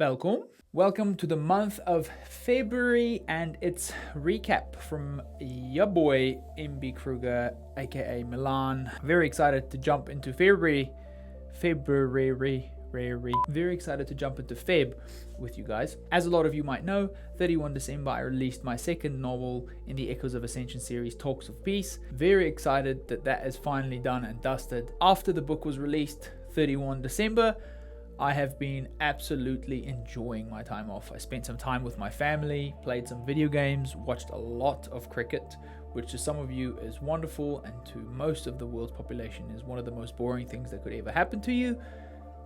Welcome. Welcome to the month of February and its recap from your boy MB Kruger, aka Milan. Very excited to jump into February. Very excited to jump into Feb with you guys. As a lot of you might know, 31 December I released my second novel in the Echoes of Ascension series, Talks of Peace. Very excited that is finally done and dusted. After the book was released, 31 December, I have been absolutely enjoying my time off. I spent some time with my family, played some video games, watched a lot of cricket, which to some of you is wonderful and to most of the world's population is one of the most boring things that could ever happen to you.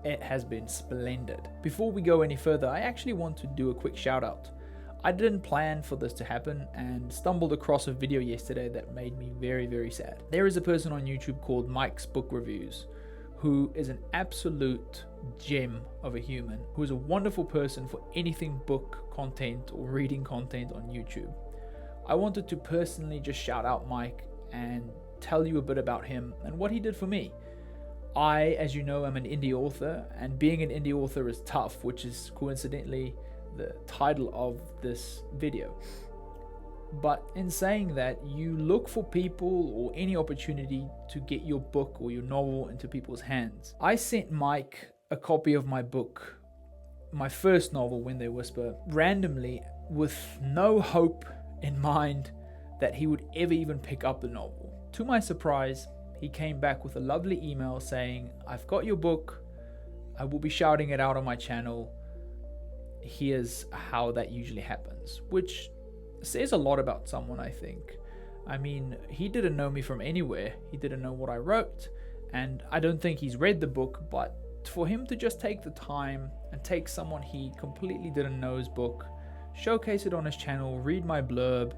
It has been splendid. Before we go any further, I actually want to do a quick shout out. I didn't plan for this to happen and stumbled across a video yesterday that made me very, very sad. There is a person on YouTube called Mike's Book Reviews who is an absolute gem of a human, who is a wonderful person for anything book content or reading content on YouTube. I wanted to personally just shout out Mike and tell you a bit about him and what he did for me. I, as you know, am an indie author, and being an indie author is tough, which is coincidentally the title of this video. But in saying that, you look for people or any opportunity to get your book or your novel into people's hands. I sent Mike a copy of my book, my first novel, When They Whisper, randomly with no hope in mind that he would ever even pick up the novel. To my surprise, he came back with a lovely email saying, "I've got your book, I will be shouting it out on my channel. Here's how that usually happens," which says a lot about someone, I think. I mean, he didn't know me from anywhere. He didn't know what I wrote, and I don't think he's read the book, but for him to just take the time and take someone he completely didn't know's book, showcase it on his channel, read my blurb,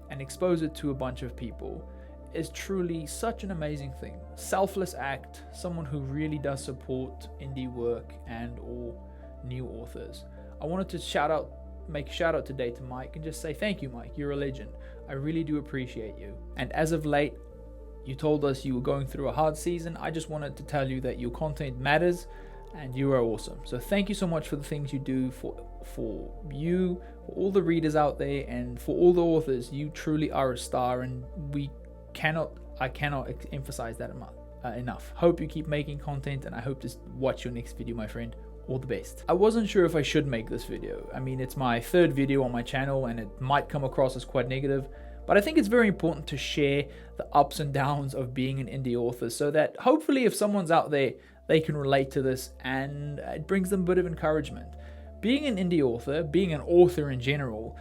and expose it to a bunch of people is truly such an amazing thing. Selfless act, someone who really does support indie work and or new authors. I wanted to make a shout out today to Mike and just say thank you, Mike. You're a legend. I really do appreciate you. And as of late, you told us you were going through a hard season. I just wanted to tell you that your content matters and you are awesome. So thank you so much for the things you do for you, for all the readers out there, and for all the authors. You truly are a star, and I cannot emphasize that enough. Hope you keep making content, and I hope to watch your next video, my friend. All the best. I wasn't sure if I should make this video. I mean, it's my third video on my channel and it might come across as quite negative, but I think it's very important to share the ups and downs of being an indie author so that hopefully if someone's out there, they can relate to this and it brings them a bit of encouragement. Being an indie author, being an author in general,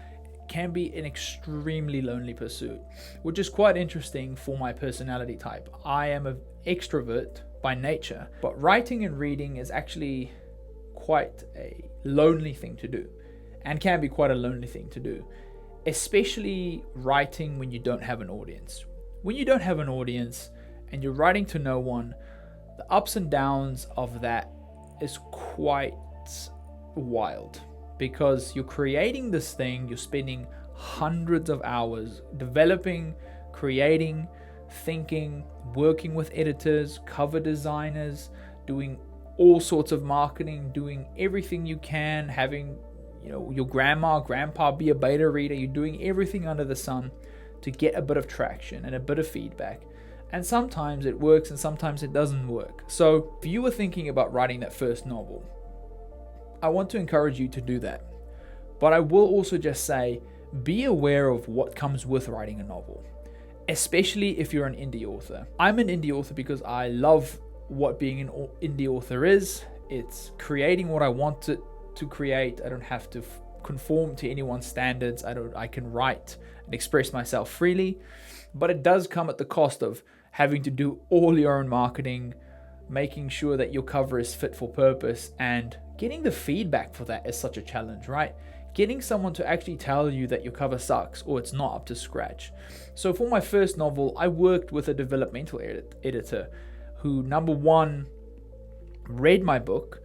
can be an extremely lonely pursuit, which is quite interesting for my personality type. I am an extrovert by nature, but writing and reading is actually quite a lonely thing to do, and can be quite a lonely thing to do, especially writing when you don't have an audience. When you don't have an audience and you're writing to no one, the ups and downs of that is quite wild, because you're creating this thing, you're spending hundreds of hours developing, creating, thinking, working with editors, cover designers, doing all sorts of marketing, doing everything you can, having your grandpa be a beta reader. You're doing everything under the sun to get a bit of traction and a bit of feedback, and sometimes it works and sometimes it doesn't work. So if you were thinking about writing that first novel, I want to encourage you to do that, but I will also just say, be aware of what comes with writing a novel, especially if you're an indie author. I'm an indie author because I love what being an indie author is. It's creating what I want it to create. I don't have to conform to anyone's standards. I can write and express myself freely, but it does come at the cost of having to do all your own marketing, making sure that your cover is fit for purpose, and getting the feedback for that is such a challenge, right? Getting someone to actually tell you that your cover sucks or it's not up to scratch. So for my first novel, I worked with a developmental editor who, number one, read my book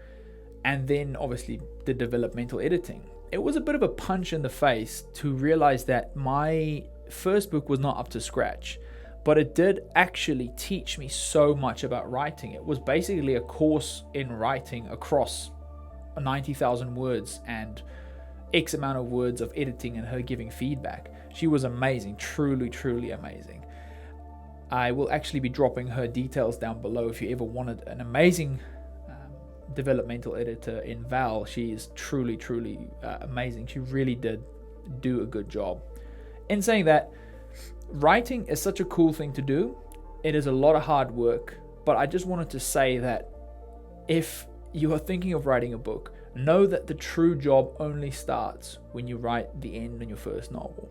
and then obviously did developmental editing. It was a bit of a punch in the face to realize that my first book was not up to scratch, but it did actually teach me so much about writing. It was basically a course in writing across 90,000 words and X amount of words of editing and her giving feedback. She was amazing, truly, truly amazing. I will actually be dropping her details down below if you ever wanted an amazing developmental editor in Val. She is truly, truly amazing. She really did do a good job. In saying that, writing is such a cool thing to do. It is a lot of hard work, but I just wanted to say that if you are thinking of writing a book, know that the true job only starts when you write the end in your first novel.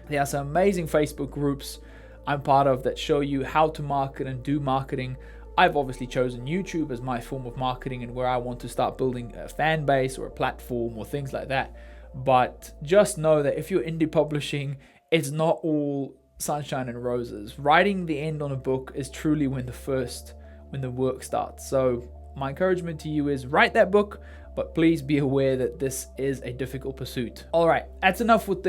There are some amazing Facebook groups I'm part of that show you how to market and do marketing. I've obviously chosen YouTube as my form of marketing and where I want to start building a fan base or a platform or things like that. But just know that if you're indie publishing, it's not all sunshine and roses. Writing the end on a book is truly when the work starts. So my encouragement to you is write that book, but please be aware that this is a difficult pursuit. All right, that's enough with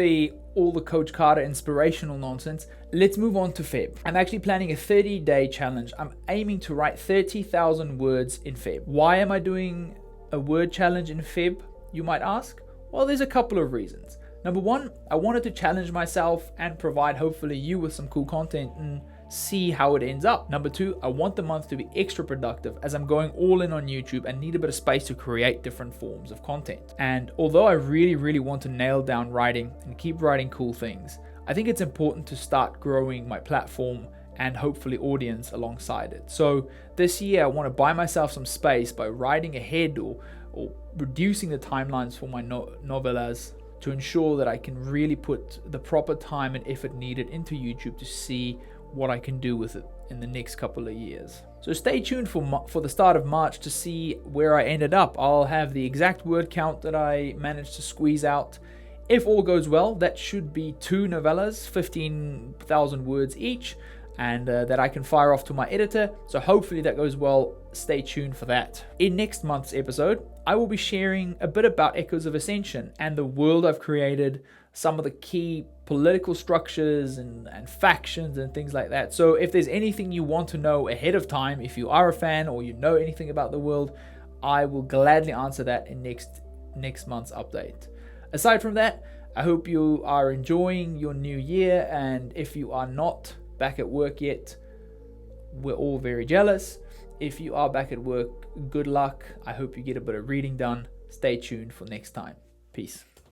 all the Coach Carter inspirational nonsense. Let's move on to Feb. I'm actually planning a 30-day challenge. I'm aiming to write 30,000 words in Feb. Why am I doing a word challenge in Feb, you might ask? Well, there's a couple of reasons. Number one, I wanted to challenge myself and provide hopefully you with some cool content and see how it ends up. Number two, I want the month to be extra productive as I'm going all in on YouTube and need a bit of space to create different forms of content. And although I really, really want to nail down writing and keep writing cool things, I think it's important to start growing my platform and hopefully audience alongside it. So this year I want to buy myself some space by writing ahead or reducing the timelines for my novellas to ensure that I can really put the proper time and effort needed into YouTube to see what I can do with it in the next couple of years. So stay tuned for the start of March to see where I ended up. I'll have the exact word count that I managed to squeeze out. If all goes well, that should be 2 novellas, 15,000 words each, and that I can fire off to my editor. So hopefully that goes well. Stay tuned for that. In next month's episode, I will be sharing a bit about Echoes of Ascension and the world I've created, some of the key political structures and factions and things like that. So if there's anything you want to know ahead of time, if you are a fan or you know anything about the world, I will gladly answer that in next month's update. Aside from that, I hope you are enjoying your new year, and if you are not back at work yet, we're all very jealous. If you are back at work, good luck. I hope you get a bit of reading done. Stay tuned for next time. Peace.